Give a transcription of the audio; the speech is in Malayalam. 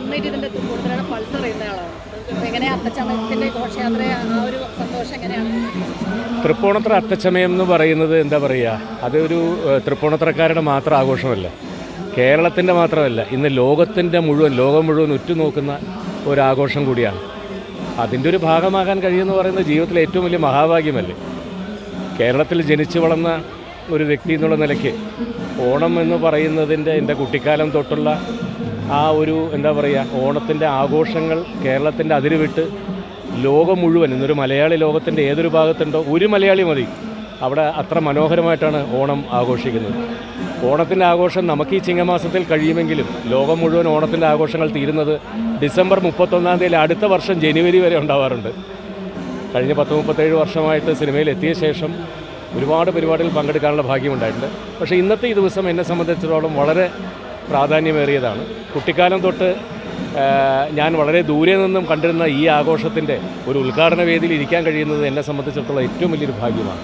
കംപ്ലീറ്റ് ഇതിൻ്റെ കൂടുതലാണ് പൾസർ ചെയ്യുന്ന ആളാണ്. എങ്ങനെയാണ് അത്തച്ചമയത്തിൻ്റെ ഘോഷയാത്ര ആ ഒരു സന്തോഷം എങ്ങനെയാണ്? തൃപ്പൂണിത്തുറ അത്തച്ചമയം എന്ന് പറയുന്നത് എന്താ പറയുക, അതൊരു തൃപ്പൂണിത്തുറക്കാരുടെ മാത്രം ആഘോഷമല്ല, കേരളത്തിൻ്റെ മാത്രമല്ല, ഇന്ന് ലോകം മുഴുവൻ ഉറ്റുനോക്കുന്ന ഒരാഘോഷം കൂടിയാണ്. അതിൻ്റെ ഒരു ഭാഗമാകാൻ കഴിയുമെന്ന് പറയുന്നത് ജീവിതത്തിലെ ഏറ്റവും വലിയ മഹാഭാഗ്യമല്ലേ. കേരളത്തിൽ ജനിച്ചു വളർന്ന ഒരു വ്യക്തി എന്നുള്ള നിലയ്ക്ക് ഓണം എന്ന് പറയുന്നതിൻ്റെ എൻ്റെ കുട്ടിക്കാലം തൊട്ടുള്ള ആ ഒരു എന്താ പറയുക, ഓണത്തിൻ്റെ ആഘോഷങ്ങൾ കേരളത്തിൻ്റെ അതിരുവിട്ട് ലോകം മുഴുവൻ, ഇന്നൊരു മലയാളി ലോകത്തിൻ്റെ ഏതൊരു ഭാഗത്തുണ്ടോ ഒരു മലയാളി മതി, അവിടെ അത്ര മനോഹരമായിട്ടാണ് ഓണം ആഘോഷിക്കുന്നത്. ഓണത്തിൻ്റെ ആഘോഷം നമുക്ക് ഈ ചിങ്ങമാസത്തിൽ കഴിയുമെങ്കിലും ലോകം മുഴുവൻ ഓണത്തിൻ്റെ ആഘോഷങ്ങൾ തീരുന്നത് ഡിസംബർ 31 അടുത്ത വർഷം ജനുവരി വരെ ഉണ്ടാവാറുണ്ട്. കഴിഞ്ഞ 37 വർഷമായിട്ട് സിനിമയിൽ എത്തിയ ശേഷം ഒരുപാട് പരിപാടികൾ പങ്കെടുക്കാനുള്ള ഭാഗ്യമുണ്ടായിട്ടുണ്ട്. പക്ഷേ ഇന്നത്തെ ഈ ദിവസം എന്നെ സംബന്ധിച്ചിടത്തോളം വളരെ പ്രാധാന്യമേറിയതാണ്. കുട്ടിക്കാലം തൊട്ട് ഞാൻ വളരെ ദൂരെ നിന്നും കണ്ടിരുന്ന ഈ ആഘോഷത്തിൻ്റെ ഒരു ഉദ്ഘാടന വേദിയിൽ ഇരിക്കാൻ കഴിയുന്നത് എന്നെ സംബന്ധിച്ചിടത്തോളം ഏറ്റവും വലിയൊരു ഭാഗ്യമാണ്.